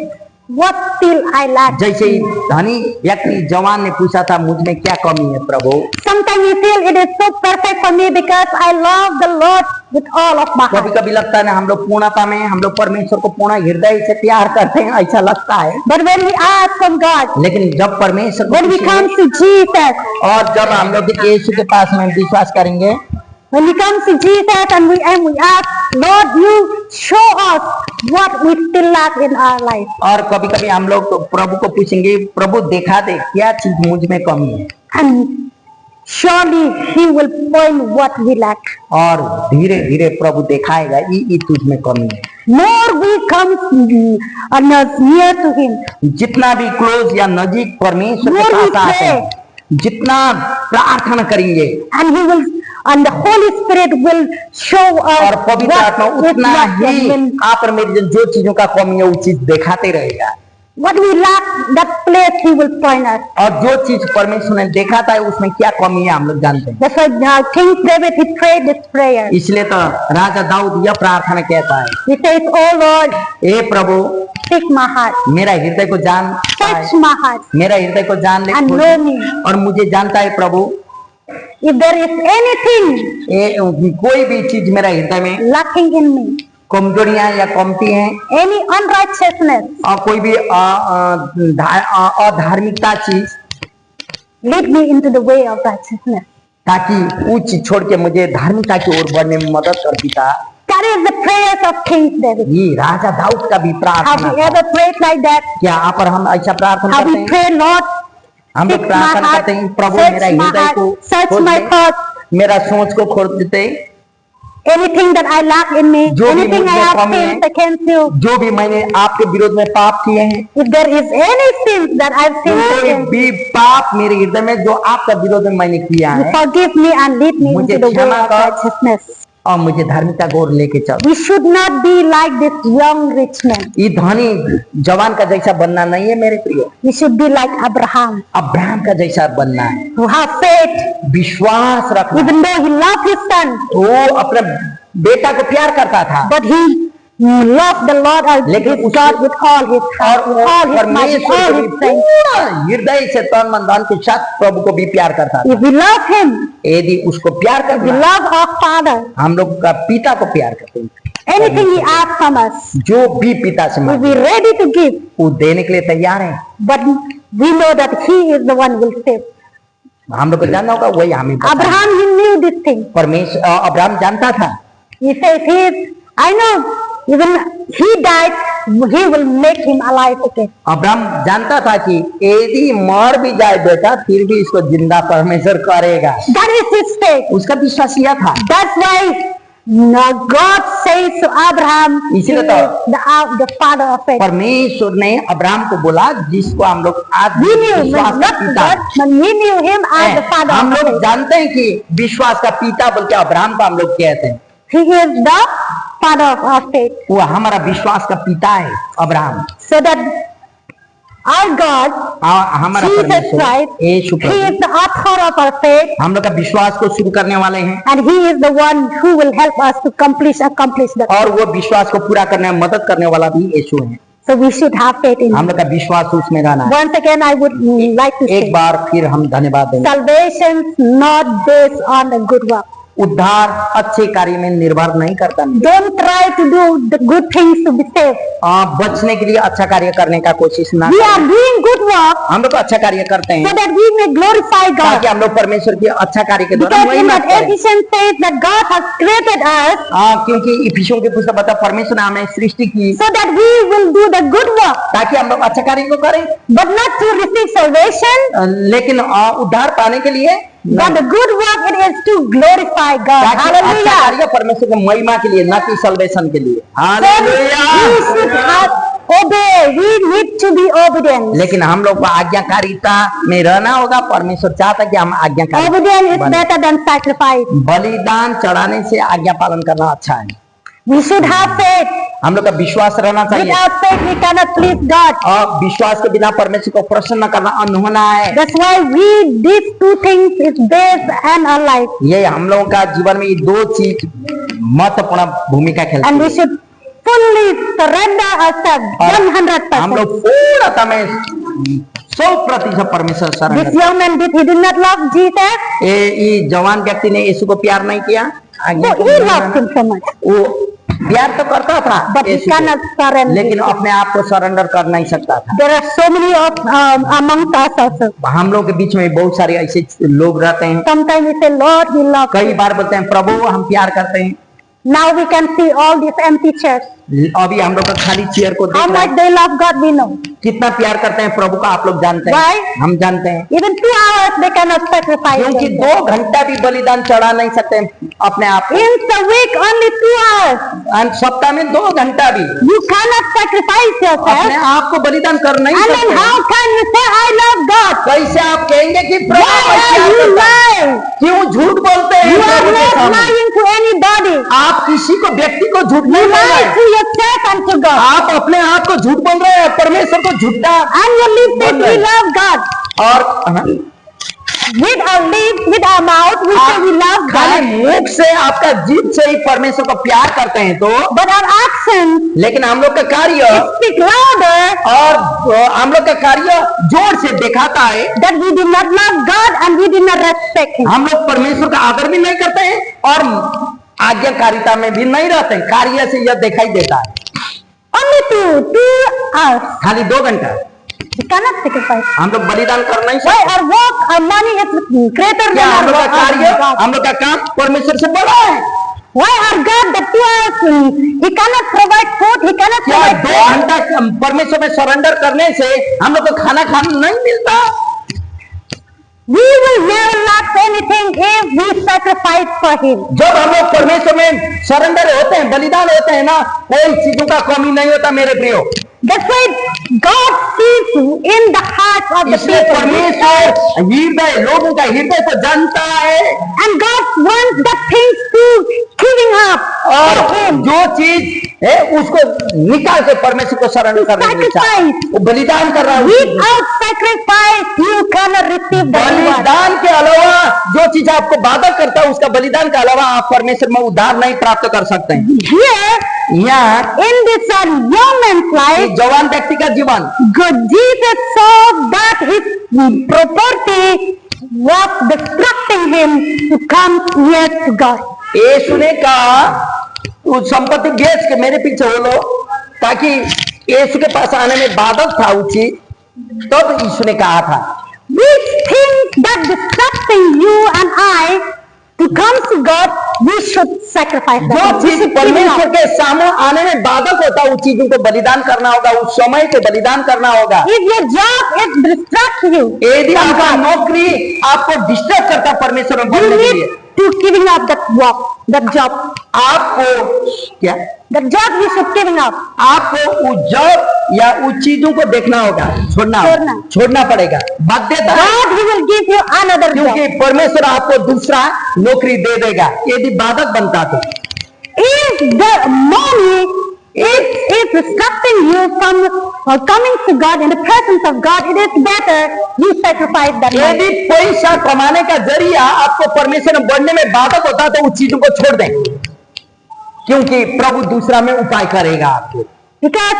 what still I lack? जैसे ही धनी व्यक्ति जवान ने पूछा था मुझ में क्या कमी है प्रभु। Sometimes we feel it is so perfect for me because I love the Lord with all of my कभी heart. कभी लगता है ना हम लोग पूर्णता में हम लोग परमेश्वर को पूर्ण हृदय से प्यार करते हैं, ऐसा लगता है। But when we ask from God, लेकिन जब परमेश्वर को when we come पूछेंगे to Jesus, और जब हम लोग यीशु के पास में विश्वास करेंगे, when we come to Jesus and we ask, Lord, you show us what we still lack in our life. और कभी कभी हम लोग तो प्रभु को पूछेंगे, प्रभु दिखा दे क्या चीज मुझ में कमी है, And surely He will point what we lack. और धीरे धीरे प्रभु दिखाएगा ये तुझ में कमी है। More we come near to Him, जितना भी क्लोज या नजीक परमेश्वर के More we पास आते हैं, जितना प्रार्थना करेंगे and He will, and the Holy Spirit will show us और पवित्र आत्मा what is उतना lacking ही in आप और मेरी जो चीजों का कमी है वो चीज दिखाते रहेगा, what we lack. That place He will point us. और जो चीज परमेश्वर ने देखा था उसमें क्या कमी है हम लोग जानते हैं। That's why King David he prayed this prayer. इसलिए तो राजा दाऊद यह प्रार्थना कहता है, He says, "Oh Lord, hey Prabhu seek my heart, मेरा हृदय को जान search my heart, मेरा हृदय को जान ले and know me. और मुझे जानता है प्रभु, If there is anything कोई भी चीज मेरा हृदय में lacking in me, कमजोरियां या कमती हैं any unrighteousness, और कोई भी अधार्मिकता चीज, lead me into the way of righteousness." ताकि वो चीज छोड़ के मुझे धार्मिकता की ओर बढ़ने में मदद कर पिता। That is the prayers of King David. ये राजा दाऊद का भी Have प्रार्थना we था। ever prayed like that? क्या आप और हम ऐसा प्रार्थना Have करते we हैं? prayed, Lord, हम लोग seek my प्रार्थना heart, करते हैं, प्रभु search मेरा my हृदय heart, को search खोल my दे, thoughts, मेरा सोच को खोल देते, anything that I lack in me, जो भी anything मुझ I में have कमी है, sinned against you. जो भी मैंने आपके विरोध में पाप किए हैं, If there is any sin that I've sinned कोई against, भी पाप मेरे हृदय में जो आपका विरोध में मैंने किया you है, forgive me and lead me मुझे into the way क्षमा of कर। righteousness. और मुझे धार्मिकता की ओर लेके चल। We should not be like this young rich man. ये धनी जवान का जैसा बनना नहीं है मेरे प्रिय, We should be like Abraham, Abraham का जैसा बनना है। who have faith, विश्वास रखना। even though he loved his son, वो अपने बेटा को प्यार करता था, but he loved the Lord or लेकिन his God with all his heart, with all his mind, with परमेश्वर all को भी his strength. पूरा हृदय से तन मन धन के साथ प्रभु को भी प्यार करता था। If we love him, यदि उसको प्यार if we करना, love our Father, हम लोग का पिता को प्यार करते हैं, anything he asks from us, जो भी पिता से we'll मांगे be ready to give. वो देने के लिए तैयार है। But we know that he is the one who will save. हम लोग को जानना होगा, वही हमें बताएगा। Abraham, he knew this thing. परमेश्वर अब्राहम जानता था, He says, I know, even he died, he will make him alive again. Abraham जानता था कि यदि मर भी जाए बेटा फिर भी इसको जिंदा परमेश्वर करेगा। That is his faith. उसका विश्वास यह था। That's why God says to Abraham, he इसीलिए is तो the father of faith. परमेश्वर ने अब्राहम को बोला, जिसको हम लोग आज We knew, विश्वास का not पिता God, but we knew him as the father हम of लोग faith. जानते हैं कि विश्वास का पिता बोल के अब्राहम को हम लोग कहते हैं। He is the father of our faith. वो हमारा विश्वास का पिता है Abraham. So that our God, हमारा Jesus परमेश्वर Christ, यीशु he प्रभु is the author of our faith, हम लोग का विश्वास को शुरू करने वाले हैं, and he is the one who will help us to accomplish that. और वो विश्वास को पूरा करने में मदद करने वाला भी यीशु है। So we should have faith in हम him. लोग का विश्वास उसमें रहना है। Once again, I would like to एक say, बार फिर हम धन्यवाद देंगे। salvation is not based on the good work. उद्धार अच्छे कार्य में निर्भर नहीं करता। Don't try to do the good things to be saved. बचने के लिए अच्छा कार्य करने का कोशिश ना We करें। are doing good work हम लोग अच्छा कार्य करते so हैं that we may glorify God. ताकि हम लोग परमेश्वर की अच्छा कार्य के द्वारा Because in महिमा that करें। Ephesians says that God has created us क्योंकि इफिसियों की पुस्तक बता परमेश्वर ने हमें सृष्टि की so that we will do the good work, ताकि हम लोग अच्छा कार्य को करें, but not to receive salvation, लेकिन उद्धार पाने के लिए but the good work it is to glorify God. ताकि अच्छा Hallelujah. कार्य परमेश्वर की महिमा के लिए, न कि सल्वेशन के लिए। So we hallelujah. should have obey. We need to be obedient. लेकिन हम लोग को आज्ञाकारिता में रहना होगा। परमेश्वर चाहता है कि हम आज्ञाकारी Obedience is बने। better than sacrifice. बलिदान चढ़ाने से आज्ञा पालन करना अच्छा है। We should have faith. हम लोग का विश्वास रहना चाहिए, Without faith, we cannot please God. और विश्वास के बिना परमेश्वर को प्रसन्न करना अनहोना है। That's why these two things is based on our life. ये हम लोगों का जीवन में ये दो चीज महत्वपूर्ण भूमिका खेलती And we है। should fully surrender ourselves, और हम 100%. लोग पूर्णतः में 100% परमेश्वर शरण This young man did not love Jesus. ये जवान व्यक्ति ने यीशु को प्यार नहीं किया। No, he loved him so much. वो प्यार तो करता था But he यीशु cannot को, surrender. लेकिन अपने आप को सरेंडर कर नहीं सकता था। There are so many of amongst us also. हम लोग के बीच में बहुत सारे ऐसे लोग रहते हैं, Sometimes we say, Lord, we love कई you. बार बोलते हैं प्रभु हम प्यार करते हैं। Now we can see all these empty chairs. अभी हम लोग का खाली चेयर को How देख रहे much हैं, they love God, we know. कितना प्यार करते हैं प्रभु का आप लोग जानते हैं। Why? हम जानते हैं, Even 2 hours they cannot sacrifice. क्योंकि themselves. 2 घंटा भी बलिदान चढ़ा नहीं सकते अपने आप को। In the week, only 2 hours. और सप्ताह में 2 घंटा भी You cannot sacrifice अपने yourself. आप को बलिदान कर नहीं And then सकते। how can you say, I love God? कैसे आप कहेंगे कि प्रभु Why मैं are प्यार you करता हूं? lying? क्यों झूठ बोलते हैं You are प्रभु के not सामने? lying to anybody. आप किसी को व्यक्ति को झूठ You नहीं बोल lie रहे, to yourself and to God. आप अपने आप को झूठ बोल रहे हैं, परमेश्वर को झूठा। And your lips say, बोल we रहे हैं। love God. और With our lips, with our mouth, we say we love खाली God. मुख से आपका जीभ से ही परमेश्वर को प्यार करते हैं तो, But our actions लेकिन हम लोग का कार्य speak louder और हम लोग का कार्य जोर से दिखाता है। that we do not love God and we do not respect Him. हम लोग परमेश्वर का आदर भी नहीं करते हैं और आज्ञाकारिता में भी नहीं रहते हैं। कार्य से यह दिखाई देता है। Only 2 hours. खाली 2 घंटा We cannot sacrifice. हम लोग बलिदान कर नहीं Why सकते। our work, our money is greater क्या than हम our लोग का work. कार्य, God. हम लोग का काम परमेश्वर से बड़ा है? Why our God, the 2 hours, He cannot provide food, He cannot क्या provide 2 food. घंटा परमेश्वर में सरेंडर करने से हम लोग को खाना खाना नहीं मिलता? We will never lack anything if we sacrifice for Him. जब हम लोग परमेश्वर में सरेंडर होते हैं, बलिदान होते हैं ना, कोई चीजों का कमी नहीं होता मेरे प्रियो। That's why God sees in the hearts of the इसलिए people. परमेश्वर हृदय, लोगों का हृदय को जानता है, And God wants the things to giving up और for Him. जो चीज है उसको निकाल के परमेश्वर को शरण करने की इच्छा है। वो बलिदान कर रहा है उस चीज में। Without sacrifice, you cannot receive the reward. बलिदान के अलावा जो चीज आपको बाधक करता है, उसका बलिदान के अलावा आप परमेश्वर में उद्धार नहीं प्राप्त कर सकते हैं। Here, यहाँ in this young man's life, एक जवान व्यक्ति का जीवन, God, Jesus saw that his property was distracting him to come near to God. यीशु ने कहा उस संपत्ति बेच के मेरे पीछे हो लो, ताकि यीशु के पास आने में बाधक था वो चीज। तब यीशु ने कहा था, These things that distracting you and I to come to God, we should sacrifice जो them. We चीज should give it परमेश्वर up. के सामने आने में बाधक होता है, उस चीजों को बलिदान करना होगा, उस समय को बलिदान करना होगा। If your job is distract you, यदि आपका नौकरी आपको डिस्टर्ब करता है परमेश्वर में you बढ़ने के need लिए, to giving up that work, that job. आपको क्या, The job you should giving up. आपको उस जॉब या उस चीजों को देखना होगा, छोड़ना पड़ेगा, बाध्यता है। God, He will give you another job. क्योंकि परमेश्वर आपको दूसरा नौकरी दे देगा यदि बाधक बनता तो। If the money is distracting you from coming to God in the presence of God, it is better you sacrifice that money. यदि पैसा कमाने का जरिया आपको परमेश्वर में बढ़ने में बाधक होता तो उस चीजों को छोड़ दें, क्योंकि प्रभु दूसरा में उपाय करेगा आपको। Because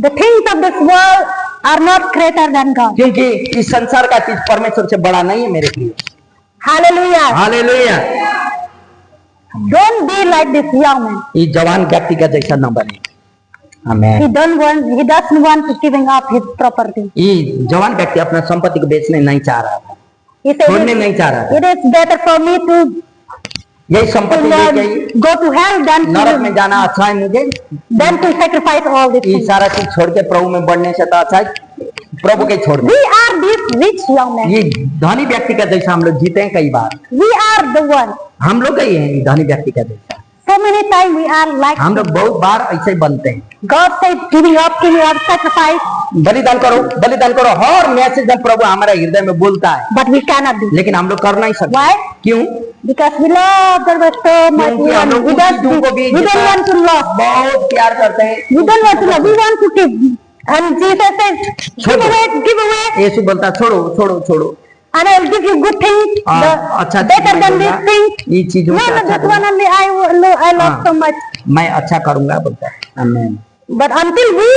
the things of this world are not greater than God. क्योंकि इस संसार का चीज परमेश्वर से बड़ा नहीं है मेरे लिए। Hallelujah. Hallelujah. Don't be like this young man. ये जवान व्यक्ति का जैसा न बने। आमीन। He doesn't want to giving up his property. ये जवान व्यक्ति अपना संपत्ति को बेचने नहीं चाह रहा था, He said, छोड़ने नहीं चाह रहा था। it is better for me to यही संपत्ति लेके go to hell नरक में than जाना अच्छा है मुझे, to sacrifice all these ये things. सारा चीज छोड़ के प्रभु में बढ़ने से तो अच्छा है प्रभु के छोड़ दे। We are this rich young man. ये धनी व्यक्ति का जैसा हम लोग जीते हैं कई बार, We are the one. हम लोग ही हैं धनी व्यक्ति का जैसा। So many times we are like हम लोग बहुत बार ऐसे ही बनते हैं। God said, giving up, sacrifice, बलिदान करो, बलिदान करो, हर मैसेज जब प्रभु हमारे हृदय में बोलता है, but we cannot do. लेकिन हम लोग कर नहीं सकते। Why? क्यों? Because we love the Lord so much. क्योंकि हम लोग We उस चीजों को भी don't want to love. बहुत प्यार करते हैं। We don't want to love. We want to give. And Jesus says, give away, give away, यीशु बोलता छोड़ो छोड़ो छोड़ो, and I will give you good things, अच्छा better than these things. ये चीजों No, से no, अच्छा this one only I love so much. मैं अच्छा करूंगा बोलता है। आमीन। But until we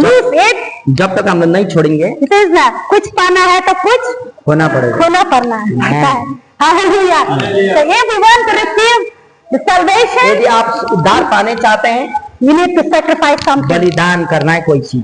lose it, जब तक हम लोग नहीं छोड़ेंगे it is ना कुछ पाना है तो कुछ होना पड़ेगा। खोना पड़ना है। Hallelujah. So if we want to receive the salvation, यदि आप उद्धार पाने चाहते हैं, you need to sacrifice something. बलिदान करना है कोई चीज।